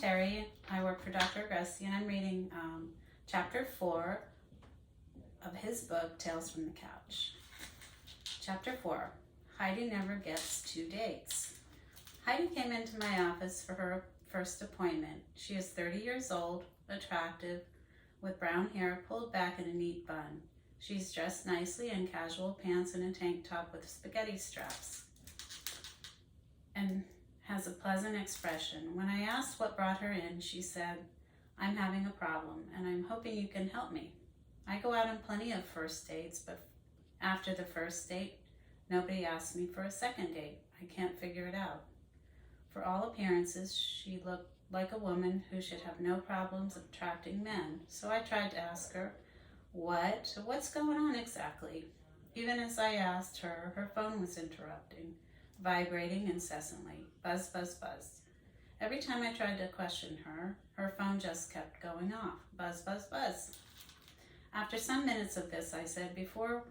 Terry. I work for Dr. Agresti, and I'm reading Chapter 4 of his book, Tales from the Couch. Chapter 4, Heidi never gets 2 dates. Heidi came into my office for her first appointment. She is 30 years old, attractive, with brown hair pulled back in a neat bun. She's dressed nicely in casual pants and a tank top with spaghetti straps, and has a pleasant expression. When I asked what brought her in, she said, "I'm having a problem, and I'm hoping you can help me. I go out on plenty of first dates, but after the first date, nobody asks me for a second date. I can't figure it out." For all appearances, she looked like a woman who should have no problems attracting men. So I tried to ask her, what's going on exactly? Even as I asked her, her phone was interrupting, vibrating incessantly, buzz, buzz, buzz. Every time I tried to question her, her phone just kept going off, buzz, buzz, buzz. After some minutes of this, I said, "Before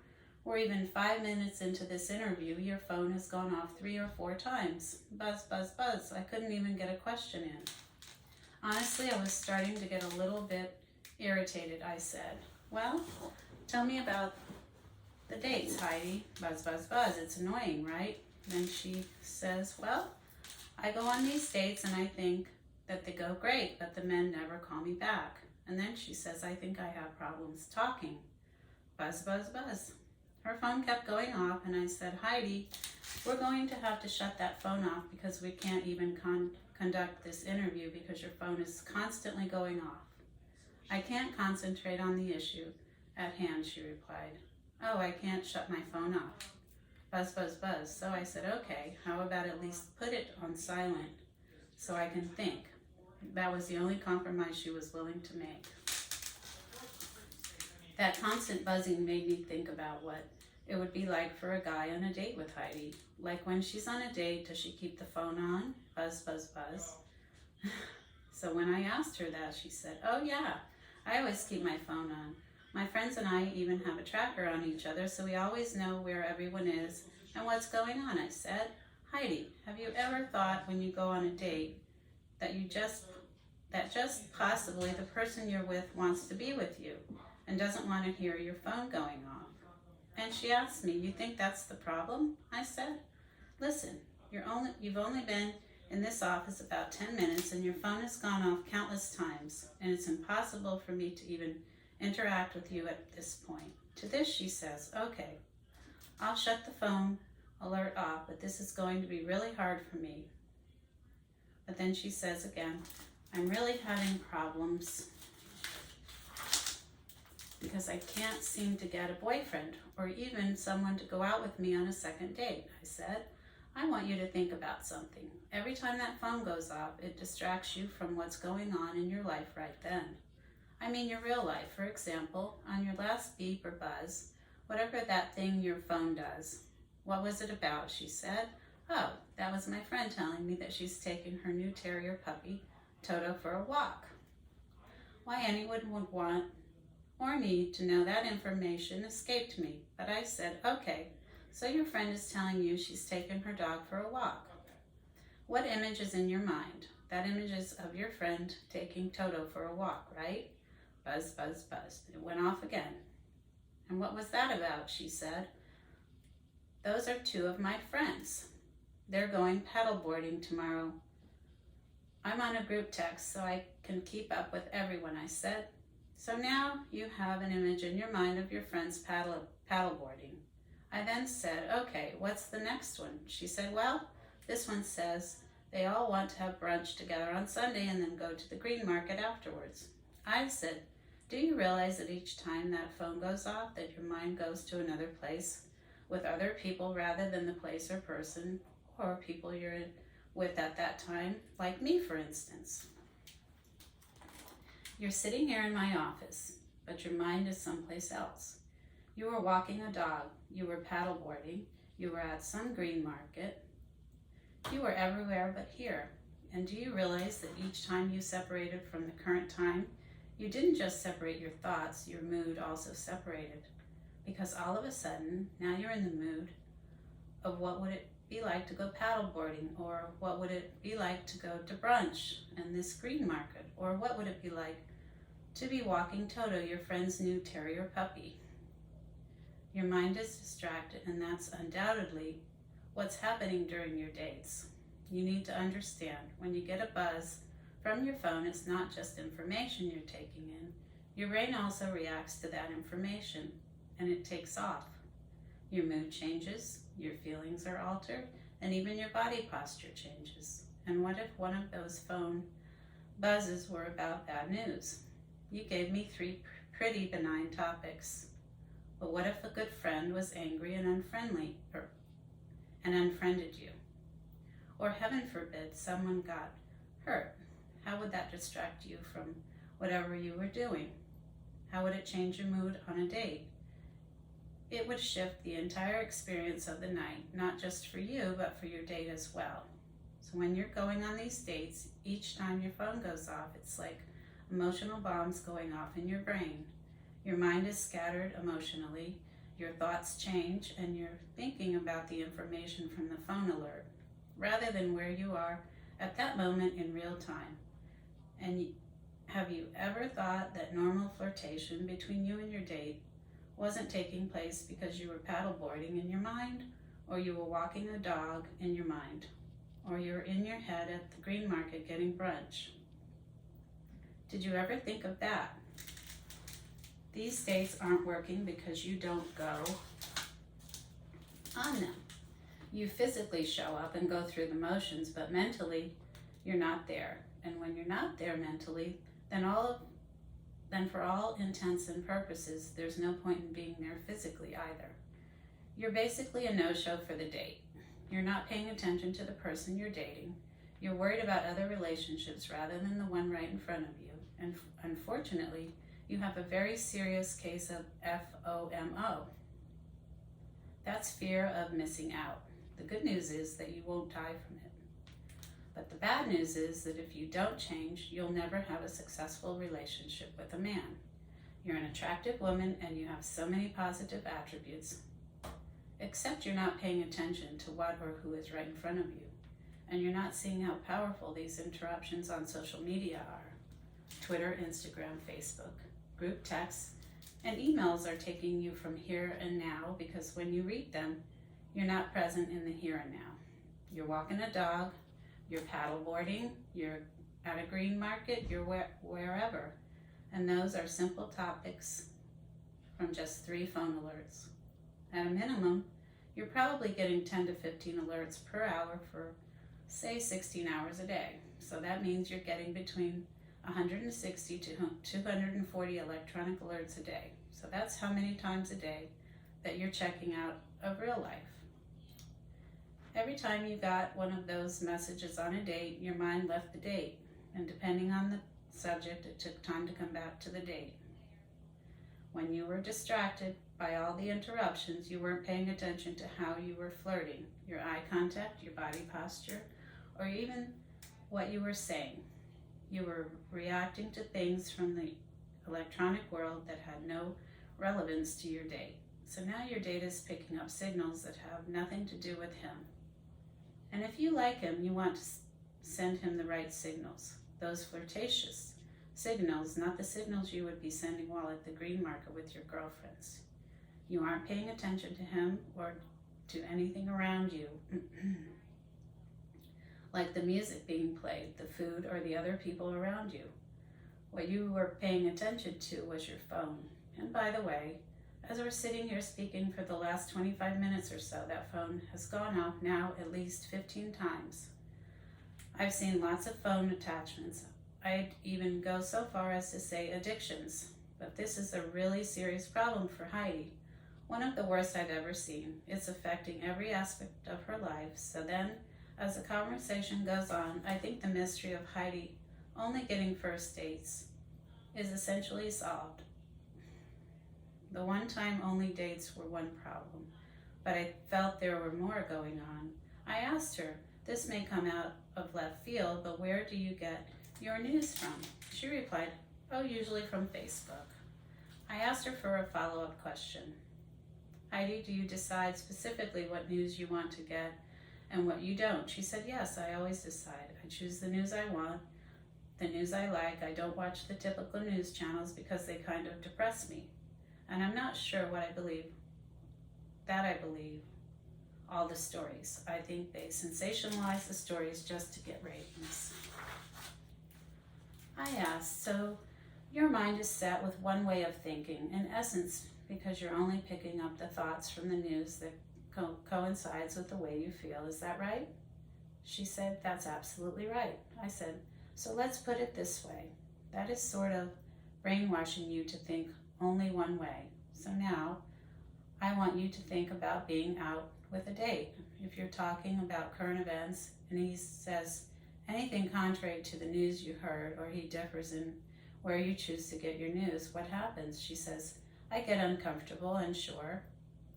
we're even 5 minutes into this interview, your phone has gone off 3 or 4 times. Buzz, buzz, buzz." I couldn't even get a question in. Honestly, I was starting to get a little bit irritated. I said, "Well, tell me about the dates, Heidi." Buzz, buzz, buzz. It's annoying, right? Then she says, "Well, I go on these dates and I think that they go great, but the men never call me back." And then she says, "I think I have problems talking." Buzz, buzz, buzz. Her phone kept going off, and I said, "Heidi, we're going to have to shut that phone off because we can't even conduct this interview because your phone is constantly going off." "I can't concentrate on the issue at hand," she replied. "Oh, I can't shut my phone off." Buzz, buzz, buzz. So I said, "Okay, how about at least put it on silent so I can think?" That was the only compromise she was willing to make. That constant buzzing made me think about what it would be like for a guy on a date with Heidi. Like when she's on a date, does she keep the phone on? Buzz, buzz, buzz. So when I asked her that, she said, "Oh yeah, I always keep my phone on. My friends and I even have a tracker on each other, so we always know where everyone is and what's going on." I said, "Heidi, have you ever thought when you go on a date that just possibly the person you're with wants to be with you and doesn't want to hear your phone going off?" And she asked me, "You think that's the problem?" I said, "Listen, you've only been in this office about 10 minutes and your phone has gone off countless times, and it's impossible for me to even interact with you at this point." To this she says, "Okay, I'll shut the phone alert off, but this is going to be really hard for me." But then she says again, "I'm really having problems because I can't seem to get a boyfriend or even someone to go out with me on a second date." I said, "I want you to think about something. Every time that phone goes off, it distracts you from what's going on in your life right then. I mean your real life. For example, on your last beep or buzz, whatever that thing your phone does. What was it about?" She said, "Oh, that was my friend telling me that she's taking her new terrier puppy, Toto, for a walk." Why anyone would want or need to know that information escaped me, but I said, "Okay, so your friend is telling you she's taking her dog for a walk. What image is in your mind? That image is of your friend taking Toto for a walk, right?" Buzz, buzz, buzz. It went off again. "And what was that about?" she said. "Those are 2 of my friends. They're going paddleboarding tomorrow. I'm on a group text so I can keep up with everyone," I said. "So now you have an image in your mind of your friends paddleboarding." I then said, "Okay, what's the next one?" She said, "Well, this one says they all want to have brunch together on Sunday and then go to the green market afterwards." I said, "Do you realize that each time that phone goes off that your mind goes to another place with other people rather than the place or person or people you're with at that time? Like me, for instance. You're sitting here in my office, but your mind is someplace else. You were walking a dog, you were paddleboarding, you were at some green market. You were everywhere but here. And do you realize that each time you separated from the current time, you didn't just separate your thoughts, your mood also separated. Because all of a sudden, now you're in the mood of what would it be like to go paddleboarding? Or what would it be like to go to brunch in this green market? Or what would it be like to be walking Toto, your friend's new terrier puppy? Your mind is distracted, and that's undoubtedly what's happening during your dates. You need to understand, when you get a buzz from your phone, it's not just information you're taking in. Your brain also reacts to that information, and it takes off. Your mood changes, your feelings are altered, and even your body posture changes. And what if one of those phone buzzes were about bad news? You gave me 3 pretty benign topics. But what if a good friend was angry and unfriendly, and unfriended you? Or heaven forbid, someone got hurt. How would that distract you from whatever you were doing? How would it change your mood on a date? It would shift the entire experience of the night, not just for you, but for your date as well. So when you're going on these dates, each time your phone goes off, it's like emotional bombs going off in your brain. Your mind is scattered emotionally, your thoughts change, and you're thinking about the information from the phone alert, rather than where you are at that moment in real time. And have you ever thought that normal flirtation between you and your date wasn't taking place because you were paddleboarding in your mind, or you were walking a dog in your mind, or you're in your head at the green market getting brunch? Did you ever think of that? These dates aren't working because you don't go on them. You physically show up and go through the motions, but mentally, you're not there. And when you're not there mentally, then for all intents and purposes, there's no point in being there physically either. You're basically a no-show for the date. You're not paying attention to the person you're dating. You're worried about other relationships rather than the one right in front of you. And unfortunately, you have a very serious case of FOMO. That's fear of missing out. The good news is that you won't die from it. But the bad news is that if you don't change, you'll never have a successful relationship with a man. You're an attractive woman and you have so many positive attributes, except you're not paying attention to what or who is right in front of you. And you're not seeing how powerful these interruptions on social media are. Twitter, Instagram, Facebook, group texts, and emails are taking you from here and now, because when you read them, you're not present in the here and now. You're walking a dog, you're paddleboarding, you're at a green market, you're wherever. And those are simple topics from just 3 phone alerts. At a minimum, you're probably getting 10 to 15 alerts per hour for, say, 16 hours a day. So that means you're getting between 160 to 240 electronic alerts a day. So that's how many times a day that you're checking out of real life. Every time you got one of those messages on a date, your mind left the date. And depending on the subject, it took time to come back to the date. When you were distracted by all the interruptions, you weren't paying attention to how you were flirting, your eye contact, your body posture, or even what you were saying. You were reacting to things from the electronic world that had no relevance to your date. So now your date is picking up signals that have nothing to do with him. And if you like him, you want to send him the right signals, those flirtatious signals, not the signals you would be sending while at the green market with your girlfriends. You aren't paying attention to him or to anything around you, like the music being played, the food, or the other people around you. What you were paying attention to was your phone. And by the way, as we're sitting here speaking for the last 25 minutes or so, that phone has gone off now at least 15 times. I've seen lots of phone attachments. I'd even go so far as to say addictions. But this is a really serious problem for Heidi. One of the worst I've ever seen. It's affecting every aspect of her life. So then, as the conversation goes on, I think the mystery of Heidi only getting first dates is essentially solved. The one-time only dates were one problem, but I felt there were more going on. I asked her, this may come out of left field, but where do you get your news from? She replied, oh, usually from Facebook. I asked her for a follow-up question. Heidi, do you decide specifically what news you want to get and what you don't. She said, yes, I always decide. I choose the news I want, the news I like. I don't watch the typical news channels because they kind of depress me. And I'm not sure what I believe, that I believe all the stories. I think they sensationalize the stories just to get ratings. I asked, so your mind is set with one way of thinking, in essence, because you're only picking up the thoughts from the news that coincides with the way you feel. Is that right? She said, that's absolutely right. I said, so let's put it this way. That is sort of brainwashing you to think only one way. So now I want you to think about being out with a date. If you're talking about current events and he says anything contrary to the news you heard, or he differs in where you choose to get your news, what happens? She says, I get uncomfortable and sure,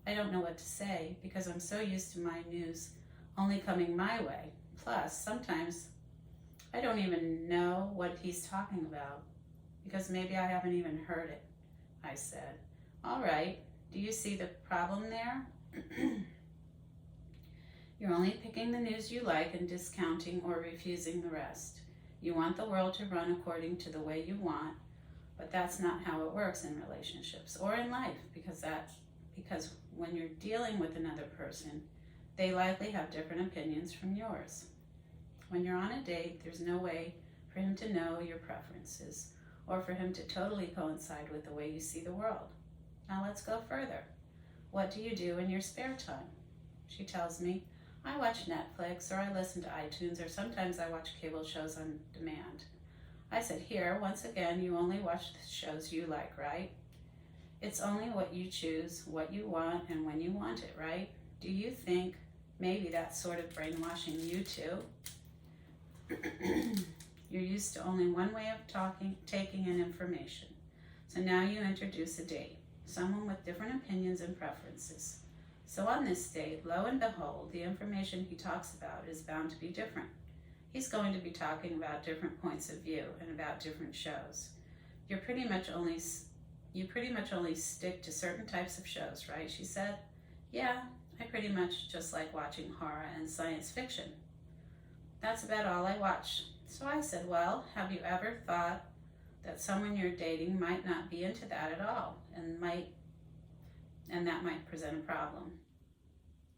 I don't know what to say because I'm so used to my news only coming my way. Plus, sometimes I don't even know what he's talking about because maybe I haven't even heard it. I said, all right, do you see the problem there? You're only picking the news you like and discounting or refusing the rest. You want the world to run according to the way you want, but that's not how it works in relationships or in life, because when you're dealing with another person, they likely have different opinions from yours. When you're on a date, there's no way for him to know your preferences or for him to totally coincide with the way you see the world. Now let's go further. What do you do in your spare time? She tells me, I watch Netflix, or I listen to iTunes, or sometimes I watch cable shows on demand. I said, here, once again, you only watch the shows you like, right? It's only what you choose, what you want, and when you want it, right? Do you think maybe that's sort of brainwashing you too? You're used to only one way of talking, taking in information. So now you introduce a date, someone with different opinions and preferences. So on this date, lo and behold, the information he talks about is bound to be different. He's going to be talking about different points of view and about different shows. You pretty much only stick to certain types of shows, right? She said, yeah, I pretty much just like watching horror and science fiction. That's about all I watch. So I said, well, have you ever thought that someone you're dating might not be into that at all, and that might present a problem?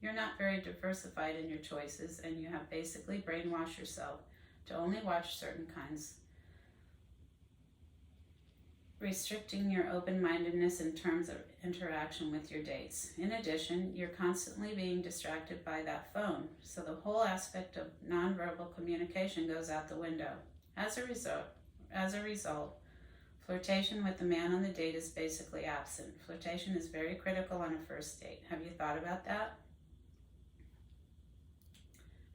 You're not very diversified in your choices, and you have basically brainwashed yourself to only watch certain kinds, restricting your open-mindedness in terms of interaction with your dates. In addition, you're constantly being distracted by that phone, so the whole aspect of nonverbal communication goes out the window. As a result, flirtation with the man on the date is basically absent. Flirtation is very critical on a first date. Have you thought about that?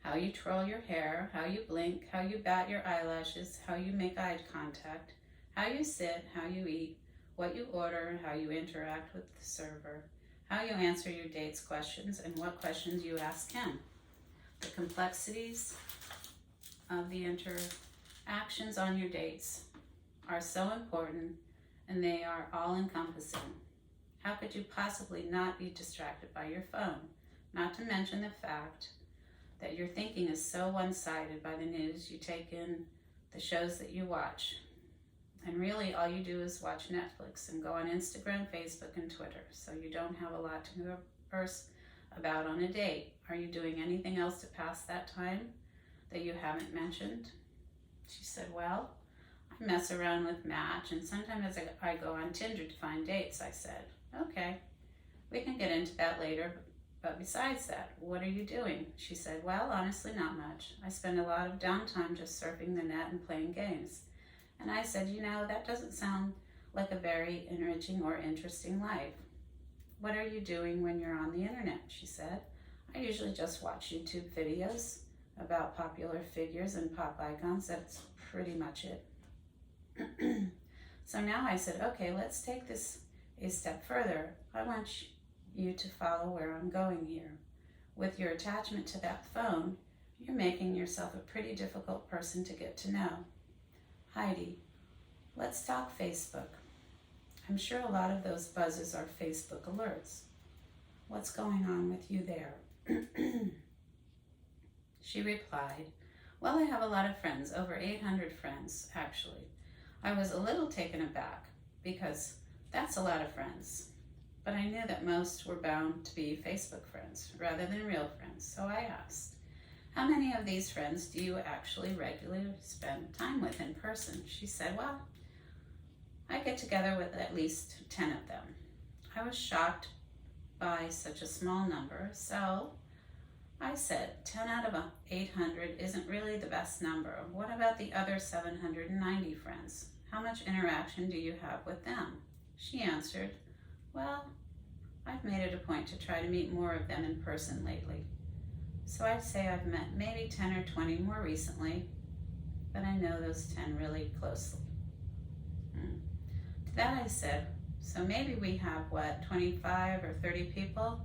How you twirl your hair, how you blink, how you bat your eyelashes, how you make eye contact, how you sit, how you eat, what you order, how you interact with the server, how you answer your date's questions, and what questions you ask him. The complexities of the interactions on your dates are so important, and they are all-encompassing. How could you possibly not be distracted by your phone? Not to mention the fact that your thinking is so one-sided by the news. You take in the shows that you watch, and really all you do is watch Netflix and go on Instagram, Facebook, and Twitter, so you don't have a lot to converse about on a date. Are you doing anything else to pass that time that you haven't mentioned? She said, well, I mess around with Match, and sometimes I go on Tinder to find dates. I said, okay, we can get into that later, but besides that, what are you doing? She said, well, honestly, not much. I spend a lot of downtime just surfing the net and playing games. And I said, that doesn't sound like a very enriching or interesting life. What are you doing when you're on the internet? She said, I usually just watch YouTube videos about popular figures and pop icons. That's pretty much it. So now I said, okay, let's take this a step further. I want you to follow where I'm going here. With your attachment to that phone, you're making yourself a pretty difficult person to get to know. Heidi, let's talk Facebook. I'm sure a lot of those buzzes are Facebook alerts. What's going on with you there? She replied, "Well, I have a lot of friends, over 800 friends, actually." I was a little taken aback because that's a lot of friends. But I knew that most were bound to be Facebook friends rather than real friends, so I asked, "How many of these friends do you actually regularly spend time with in person?" She said, "Well, I get together with at least 10 of them." I was shocked by such a small number, so I said, 10 out of 800 isn't really the best number. What about the other 790 friends? How much interaction do you have with them? She answered, "Well, I've made it a point to try to meet more of them in person lately. So I'd say I've met maybe 10 or 20 more recently, but I know those 10 really closely." To that I said, "So maybe we have, 25 or 30 people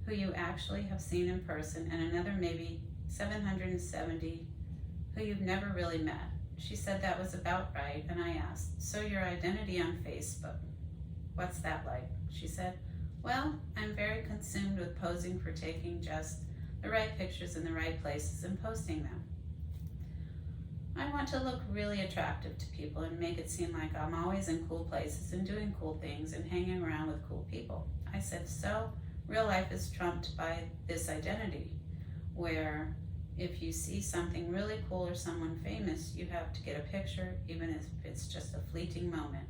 who you actually have seen in person, and another maybe 770 who you've never really met." She said that was about right, and I asked, "So your identity on Facebook, what's that like?" She said, "Well, I'm very consumed with posing for taking just the right pictures in the right places and posting them. I want to look really attractive to people and make it seem like I'm always in cool places and doing cool things and hanging around with cool people." I said, "So real life is trumped by this identity, where if you see something really cool or someone famous, you have to get a picture, even if it's just a fleeting moment.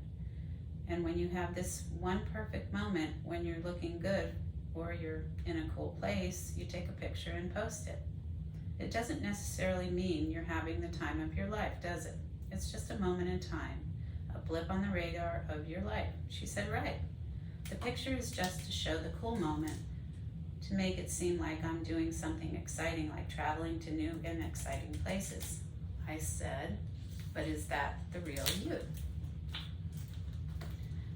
And when you have this one perfect moment when you're looking good or you're in a cool place, you take a picture and post it. It doesn't necessarily mean you're having the time of your life, does it? It's just a moment in time, a blip on the radar of your life." She said, "Right. The picture is just to show the cool moment, to make it seem like I'm doing something exciting, like traveling to new and exciting places." I said, "But is that the real you?"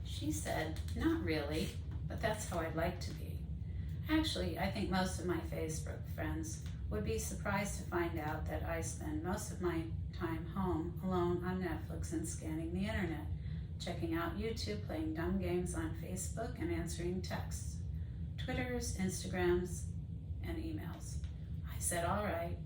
She said, "Not really, but that's how I'd like to be. Actually, I think most of my Facebook friends would be surprised to find out that I spend most of my time home alone on Netflix and scanning the internet, checking out YouTube, playing dumb games on Facebook, and answering texts, Twitters, Instagrams, and emails." I said, "All right.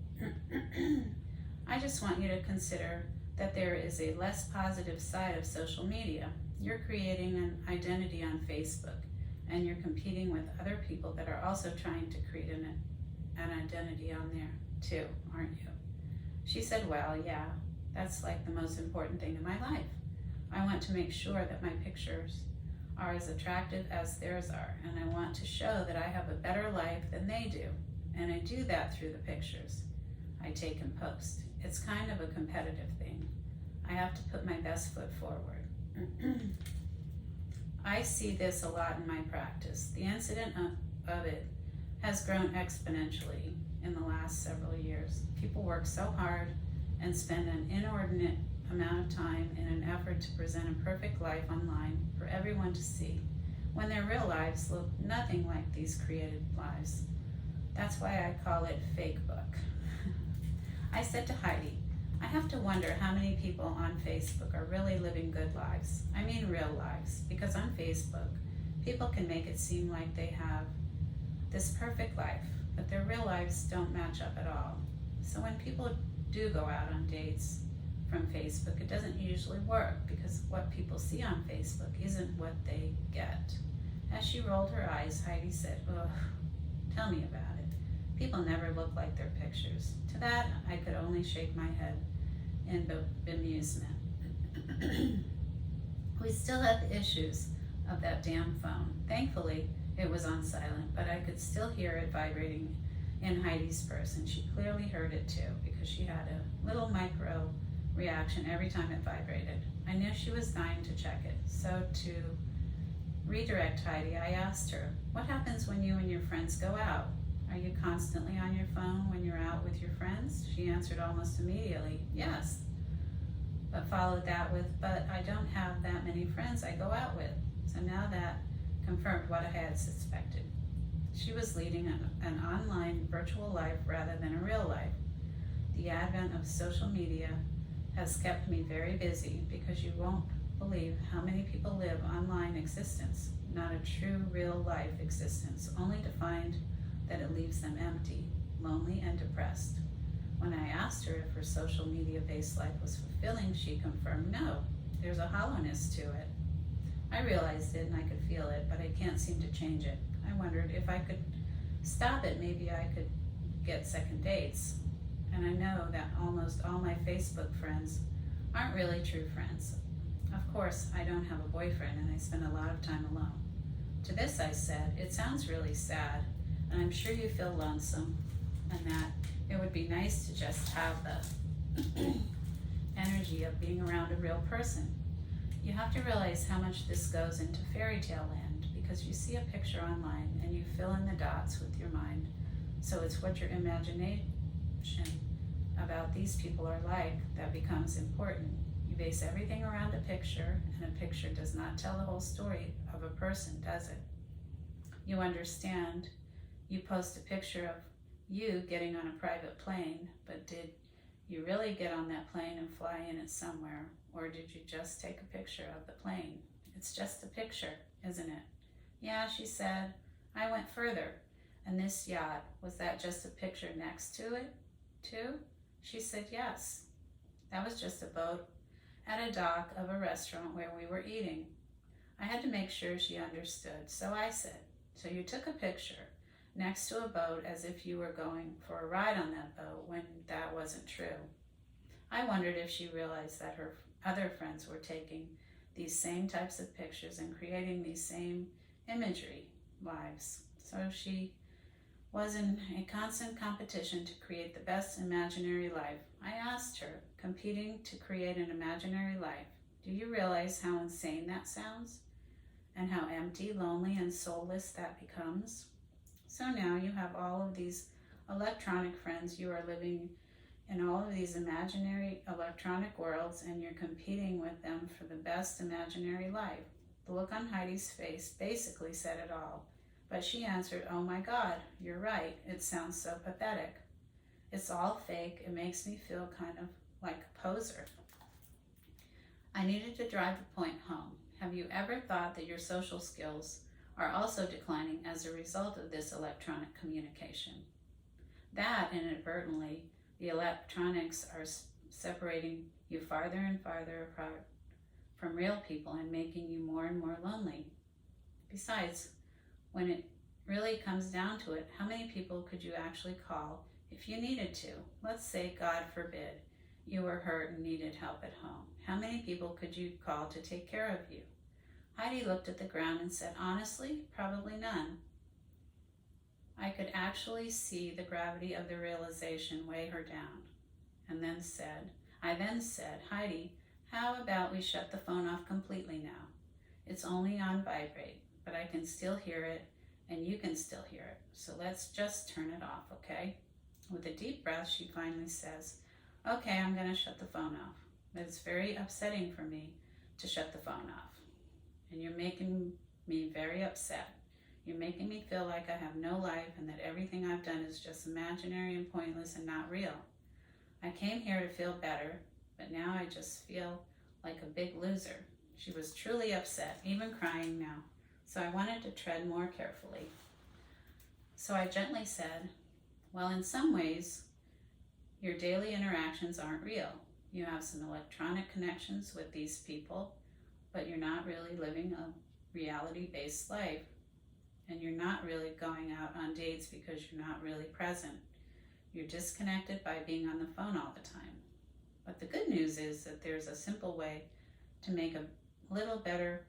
I just want you to consider that there is a less positive side of social media. You're creating an identity on Facebook, and you're competing with other people that are also trying to create an identity on there too, aren't you?" She said, "Well, yeah, that's like the most important thing in my life. I want to make sure that my pictures are as attractive as theirs are, and I want to show that I have a better life than they do, and I do that through the pictures I take and post. It's kind of a competitive thing. I have to put my best foot forward." I see this a lot in my practice. The incident of it has grown exponentially in the last several years. People work so hard and spend an inordinate amount of time in an effort to present a perfect life online for everyone to see, when their real lives look nothing like these created lives. That's why I call it fake book. I said to Heidi, "I have to wonder how many people on Facebook are really living good lives. I mean real lives, because on Facebook, people can make it seem like they have this perfect life, but their real lives don't match up at all. So when people do go out on dates from Facebook, it doesn't usually work, because what people see on Facebook isn't what they get." As she rolled her eyes, Heidi said, "Ugh, tell me about it. People never look like their pictures." To that, I could only shake my head in bemusement. We still had the issues of that damn phone. Thankfully, it was on silent, but I could still hear it vibrating in Heidi's purse, and she clearly heard it too, because she had a little micro reaction every time it vibrated. I knew she was dying to check it, so to redirect Heidi, I asked her, "What happens when you and your friends go out? Are you constantly on your phone when you're out with your friends?" She answered almost immediately, "Yes," but followed that with, "But I don't have that many friends I go out with." So now that confirmed what I had suspected. She was leading an online virtual life rather than a real life. The advent of social media has kept me very busy, because you won't believe how many people live online existence, not a true real life existence, only to find that it leaves them empty, lonely and depressed. When I asked her if her social media-based life was fulfilling, she confirmed no, there's a hollowness to it. I realized it and I could feel it, but I can't seem to change it. I wondered if I could stop it, maybe I could get second dates. And I know that almost all my Facebook friends aren't really true friends. Of course, I don't have a boyfriend and I spend a lot of time alone. To this I said, it sounds really sad, and I'm sure you feel lonesome, and that it would be nice to just have the energy of being around a real person. You have to realize how much this goes into fairy tale land, because you see a picture online and you fill in the dots with your mind. So it's what your imagination about these people are like that becomes important. You base everything around a picture, and a picture does not tell the whole story of a person, does it? You understand, you post a picture of you getting on a private plane, but did you really get on that plane and fly in it somewhere, or did you just take a picture of the plane? It's just a picture, isn't it? Yeah, she said, I went further. And this yacht, was that just a picture next to it, too? She said yes. That was just a boat at a dock of a restaurant where we were eating. I had to make sure she understood, so I said, so you took a picture next to a boat as if you were going for a ride on that boat, when that wasn't true. I wondered if she realized that her other friends were taking these same types of pictures and creating these same imagery lives. So she was in a constant competition to create the best imaginary life. I asked her, competing to create an imaginary life, do you realize how insane that sounds? And how empty, lonely, and soulless that becomes? So now you have all of these electronic friends. You are living in all of these imaginary electronic worlds, and you're competing with them for the best imaginary life. The look on Heidi's face basically said it all. But she answered, oh my God, you're right. It sounds so pathetic. It's all fake. It makes me feel kind of like a poser. I needed to drive the point home. Have you ever thought that your social skills are also declining as a result of this electronic communication? That, inadvertently, the electronics are separating you farther and farther apart from real people and making you more and more lonely. Besides, when it really comes down to it, how many people could you actually call if you needed to? Let's say, God forbid, you were hurt and needed help at home. How many people could you call to take care of you? Heidi looked at the ground and said, honestly, probably none. I could actually see the gravity of the realization weigh her down. I then said, Heidi, how about we shut the phone off completely now? It's only on vibrate, but I can still hear it, and you can still hear it. So let's just turn it off, okay? With a deep breath, she finally says, okay, I'm going to shut the phone off. But it's very upsetting for me to shut the phone off. And you're making me very upset. You're making me feel like I have no life and that everything I've done is just imaginary and pointless and not real. I came here to feel better, but now I just feel like a big loser. She was truly upset, even crying now. So I wanted to tread more carefully. So I gently said, well, in some ways, your daily interactions aren't real. You have some electronic connections with these people, but you're not really living a reality-based life. And you're not really going out on dates because you're not really present. You're disconnected by being on the phone all the time. But the good news is that there's a simple way to make it a little better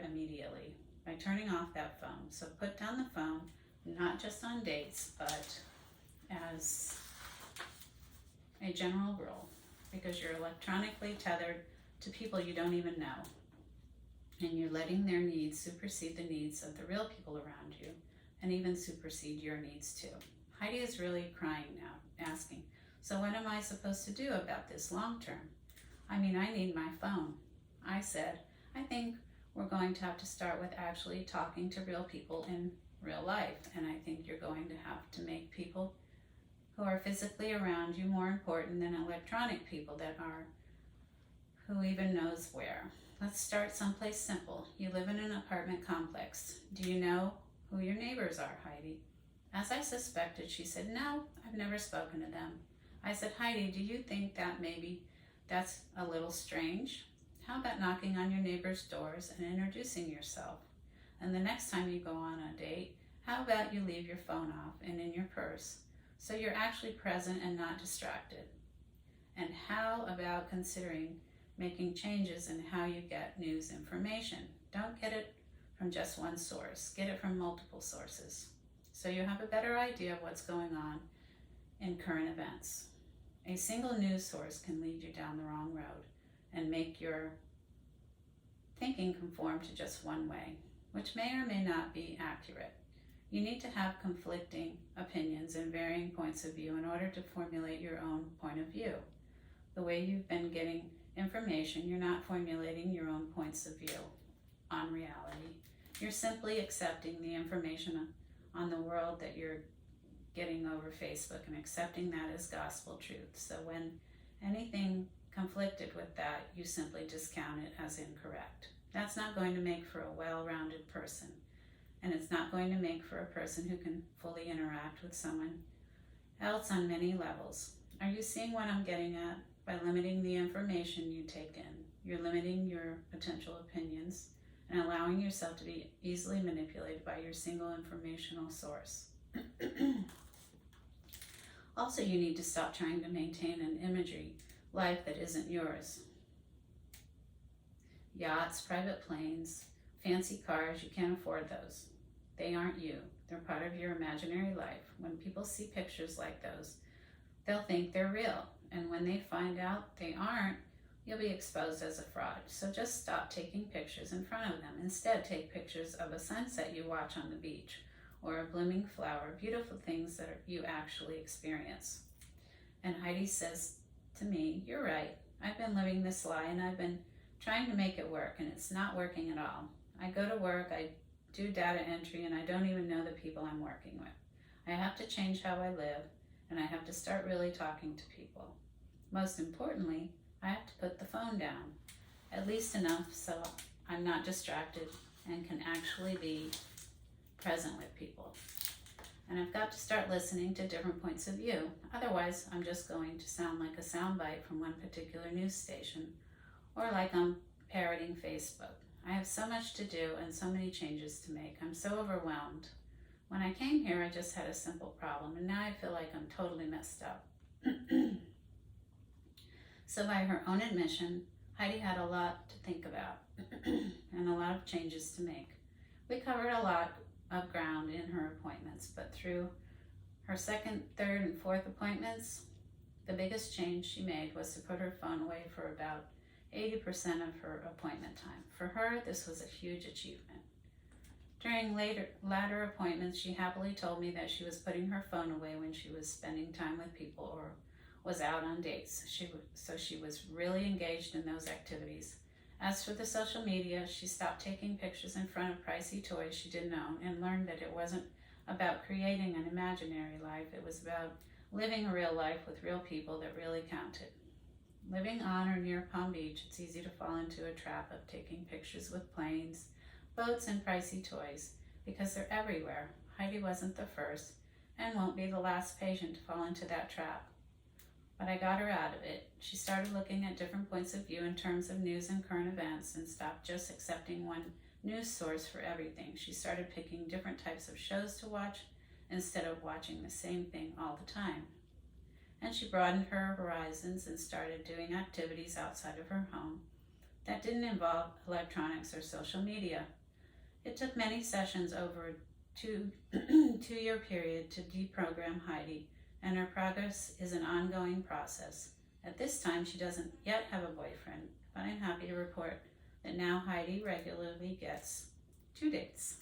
immediately by turning off that phone. So put down the phone, not just on dates, but as a general rule, because you're electronically tethered to people you don't even know. And you're letting their needs supersede the needs of the real people around you, and even supersede your needs too. Heidi is really crying now, asking, so what am I supposed to do about this long term? I mean, I need my phone. I said, I think we're going to have to start with actually talking to real people in real life, and I think you're going to have to make people who are physically around you more important than electronic people that are who even knows where. Let's start someplace simple. You live in an apartment complex. Do you know who your neighbors are, Heidi? As I suspected, she said, "No, I've never spoken to them." I said, "Heidi, do you think that maybe that's a little strange? How about knocking on your neighbor's doors and introducing yourself? And the next time you go on a date, how about you leave your phone off and in your purse so you're actually present and not distracted? And how about considering making changes in how you get news information? Don't get it from just one source. Get it from multiple sources so you have a better idea of what's going on in current events. A single news source can lead you down the wrong road and make your thinking conform to just one way, which may or may not be accurate. You need to have conflicting opinions and varying points of view in order to formulate your own point of view. The way you've been getting information, you're not formulating your own points of view on reality. You're simply accepting the information on the world that you're getting over Facebook and accepting that as gospel truth. So when anything conflicted with that, you simply discount it as incorrect. That's not going to make for a well-rounded person, and it's not going to make for a person who can fully interact with someone else on many levels. Are you seeing what I'm getting at? By limiting the information you take in, you're limiting your potential opinions and allowing yourself to be easily manipulated by your single informational source. Also, you need to stop trying to maintain an imagery life that isn't yours. Yachts, private planes, fancy cars, you can't afford those. They aren't you. They're part of your imaginary life. When people see pictures like those, they'll think they're real. And when they find out they aren't, you'll be exposed as a fraud. So just stop taking pictures in front of them. Instead, take pictures of a sunset you watch on the beach or a blooming flower, beautiful things that you actually experience. And Heidi says to me, "You're right. I've been living this lie and I've been trying to make it work and it's not working at all. I go to work, I do data entry, and I don't even know the people I'm working with. I have to change how I live, and I have to start really talking to people. Most importantly, I have to put the phone down, at least enough so I'm not distracted and can actually be present with people. And I've got to start listening to different points of view. Otherwise, I'm just going to sound like a soundbite from one particular news station, or like I'm parroting Facebook. I have so much to do and so many changes to make. I'm so overwhelmed. When I came here, I just had a simple problem, and now I feel like I'm totally messed up." So by her own admission, Heidi had a lot to think about and a lot of changes to make. We covered a lot of ground in her appointments, but through her second, third, and fourth appointments, the biggest change she made was to put her phone away for about 80% of her appointment time. For her, this was a huge achievement. During latter appointments, she happily told me that she was putting her phone away when she was spending time with people or was out on dates. So she was really engaged in those activities. As for the social media, she stopped taking pictures in front of pricey toys she didn't own and learned that it wasn't about creating an imaginary life. It was about living a real life with real people that really counted. Living on or near Palm Beach, it's easy to fall into a trap of taking pictures with planes, boats, and pricey toys because they're everywhere. Heidi wasn't the first and won't be the last patient to fall into that trap. But I got her out of it. She started looking at different points of view in terms of news and current events and stopped just accepting one news source for everything. She started picking different types of shows to watch instead of watching the same thing all the time. And she broadened her horizons and started doing activities outside of her home that didn't involve electronics or social media. It took many sessions over a two-year period to deprogram Heidi, and her progress is an ongoing process. At this time, she doesn't yet have a boyfriend, but I'm happy to report that now Heidi regularly gets 2 dates.